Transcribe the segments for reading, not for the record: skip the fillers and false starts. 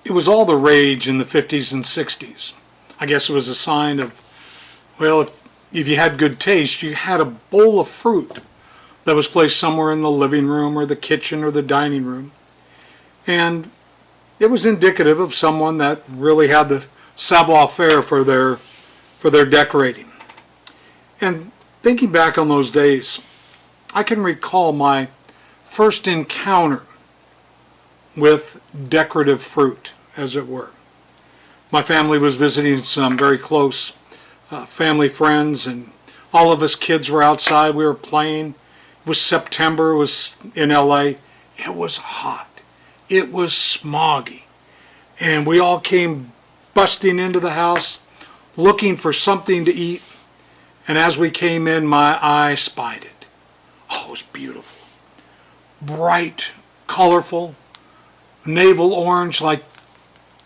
It was all the rage in the 50s and 60s. I guess it was a sign of, well, if you had good taste, you had a bowl of fruit that was placed somewhere in the living room or the kitchen or the dining room. And it was indicative of someone that really had the savoir-faire for their decorating. And thinking back on those days, I can recall my first encounter with decorative fruit, as it were. My family was visiting some very close family friends, and all of us kids were outside. We were playing. It was September. It was in LA. It was hot. It was smoggy. And we all came busting into the house looking for something to eat. And as we came in, my eye spied it. Oh, it was beautiful. Bright, colorful, navel orange like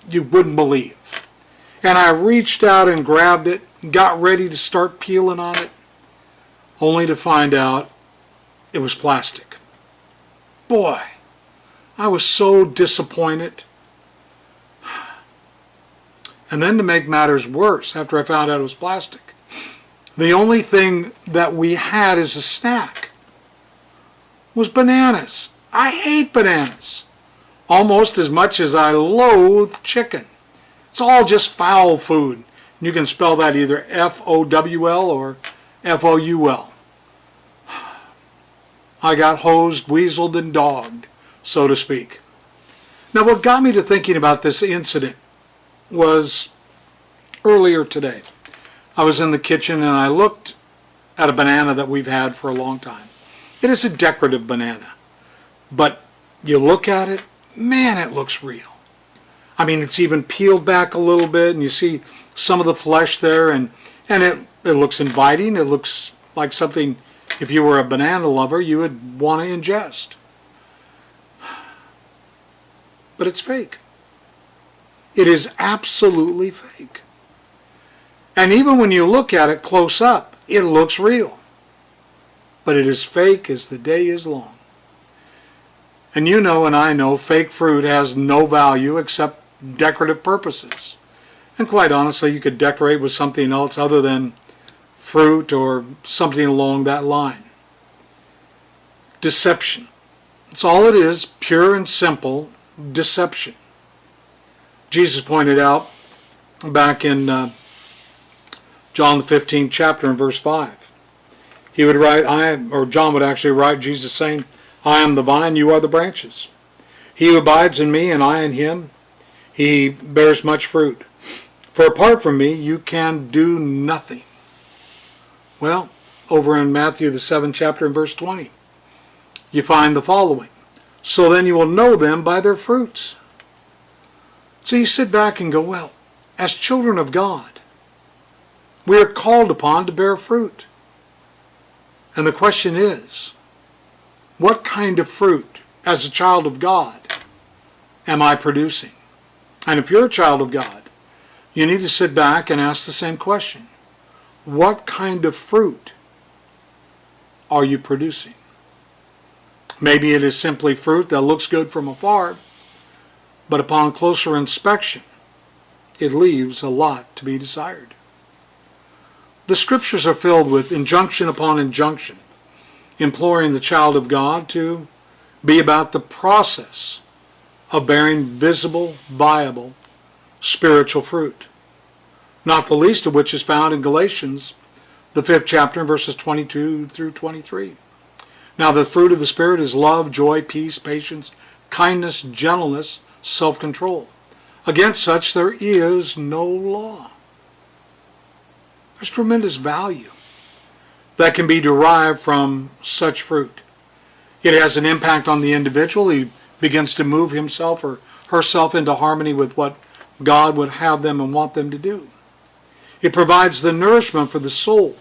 you wouldn't believe. And I reached out and grabbed it, got ready to start peeling on it, only to find out it was plastic. Boy, I was so disappointed. And then to make matters worse, after I found out it was plastic, the only thing that we had as a snack was bananas. I hate bananas almost as much as I loathe chicken. It's all just foul food. You can spell that either F-O-W-L or F-O-U-L. I got hosed, weaseled, and dogged, so to speak. Now, what got me to thinking about this incident was earlier today. I was in the kitchen and I looked at a banana that we've had for a long time. It is a decorative banana, but you look at it, man, it looks real. I mean, it's even peeled back a little bit and you see some of the flesh there, and it looks inviting. It looks like something, if you were a banana lover, you would want to ingest. But it's fake. It is absolutely fake. And even when you look at it close up, it looks real. But it is fake as the day is long. And you know and I know fake fruit has no value except decorative purposes. And quite honestly, you could decorate with something else other than fruit or something along that line. Deception. That's all it is, pure and simple deception. Jesus pointed out back in John the 15th chapter in verse 5. He would write, John would actually write, Jesus saying, I am the vine, you are the branches. He who abides in me and I in him, he bears much fruit. For apart from me, you can do nothing. Well, over in Matthew the 7th chapter in verse 20, you find the following. So then you will know them by their fruits. So you sit back and go, well, as children of God, we are called upon to bear fruit. And the question is, what kind of fruit, as a child of God, am I producing? And if you're a child of God, you need to sit back and ask the same question. What kind of fruit are you producing? Maybe it is simply fruit that looks good from afar, but upon closer inspection, it leaves a lot to be desired. The scriptures are filled with injunction upon injunction, imploring the child of God to be about the process of bearing visible, viable, spiritual fruit, not the least of which is found in Galatians, the 5th chapter, verses 22 through 23. Now the fruit of the Spirit is love, joy, peace, patience, kindness, gentleness, self-control. Against such there is no law. There's tremendous value that can be derived from such fruit. It has an impact on the individual. He begins to move himself or herself into harmony with what God would have them and want them to do. It provides the nourishment for the soul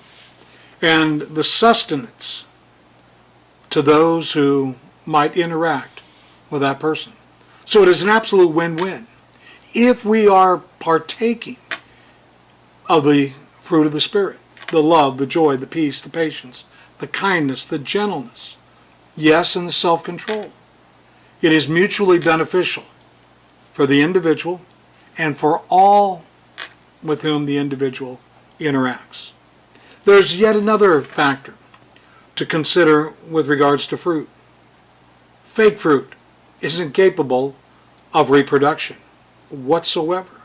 and the sustenance to those who might interact with that person. So it is an absolute win-win. If we are partaking of the fruit of the Spirit, the love, the joy, the peace, the patience, the kindness, the gentleness, yes, and the self-control, it is mutually beneficial for the individual and for all with whom the individual interacts. There's yet another factor to consider with regards to fruit. Fake fruit isn't capable of reproduction whatsoever.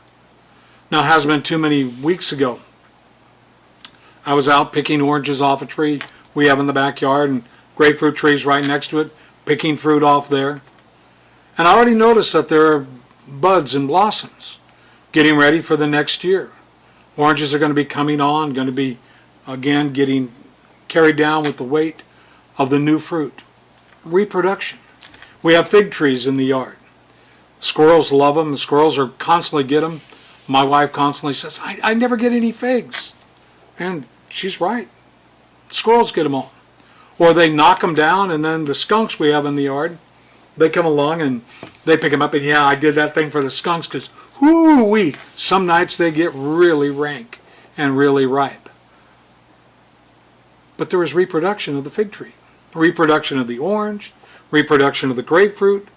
Now, it hasn't been too many weeks ago, I was out picking oranges off a tree we have in the backyard, and grapefruit trees right next to it, picking fruit off there. And I already noticed that there are buds and blossoms getting ready for the next year. Oranges are going to be coming on, going to be, again, getting carried down with the weight of the new fruit. Reproduction. We have fig trees in the yard. Squirrels love them. The squirrels are constantly get them. My wife constantly says, I never get any figs. And she's right. Squirrels get them all. Or they knock them down, and then the skunks we have in the yard, they come along and they pick them up, and yeah, I did that thing for the skunks because, whoo-wee, some nights they get really rank and really ripe. But there is reproduction of the fig tree, reproduction of the orange, reproduction of the grapefruit,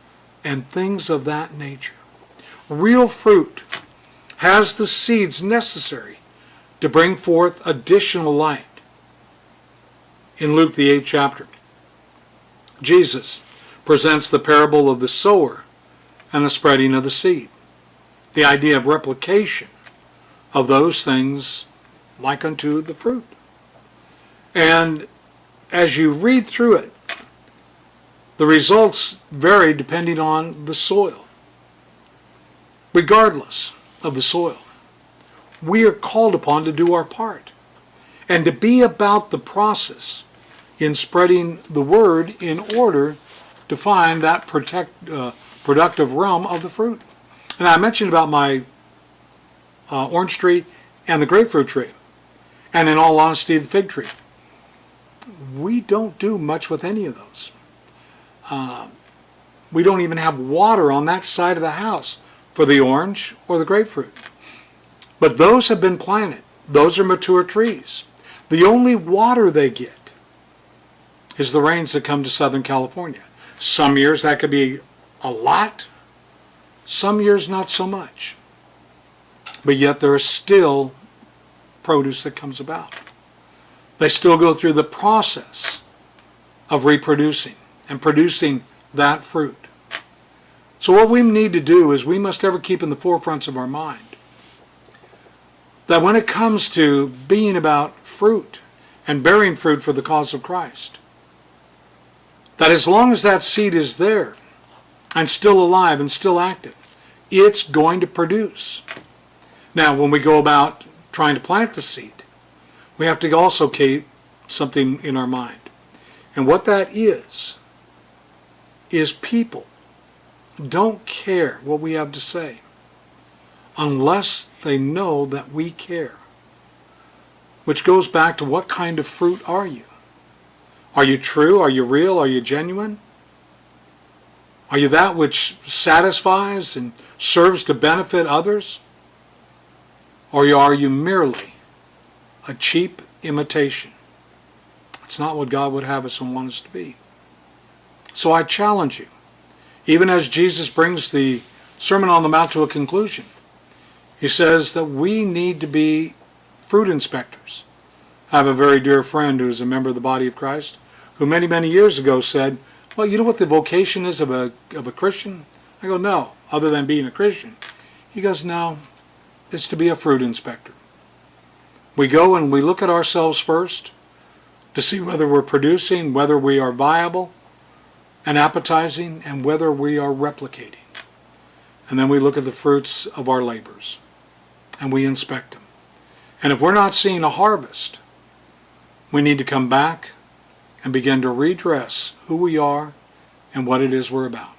and things of that nature. Real fruit has the seeds necessary to bring forth additional light. In Luke the 8th chapter, Jesus presents the parable of the sower and the spreading of the seed. The idea of replication of those things like unto the fruit. And as you read through it, the results vary depending on the soil. Regardless of the soil, we are called upon to do our part and to be about the process in spreading the word in order to find that productive realm of the fruit. And I mentioned about my orange tree and the grapefruit tree, and in all honesty, the fig tree. We don't do much with any of those. We don't even have water on that side of the house for the orange or the grapefruit. But those have been planted. Those are mature trees. The only water they get is the rains that come to Southern California. Some years that could be a lot, some years not so much. But yet there is still produce that comes about. They still go through the process of reproducing and producing that fruit. So what we need to do is we must ever keep in the forefronts of our mind that when it comes to being about fruit and bearing fruit for the cause of Christ, that as long as that seed is there and still alive and still active, it's going to produce. Now, when we go about trying to plant the seed, we have to also keep something in our mind. And what that is people don't care what we have to say unless they know that we care. Which goes back to what kind of fruit are you? Are you true? Are you real? Are you genuine? Are you that which satisfies and serves to benefit others? Or are you merely a cheap imitation? That's not what God would have us and want us to be. So I challenge you, even as Jesus brings the Sermon on the Mount to a conclusion, he says that we need to be fruit inspectors. I have a very dear friend who is a member of the body of Christ who many, many years ago said, well, you know what the vocation is of a Christian? I go, no, other than being a Christian. He goes, no, it's to be a fruit inspector. We go and we look at ourselves first to see whether we're producing, whether we are viable and appetizing, and whether we are replicating. And then we look at the fruits of our labors and we inspect them. And if we're not seeing a harvest, we need to come back and begin to redress who we are and what it is we're about.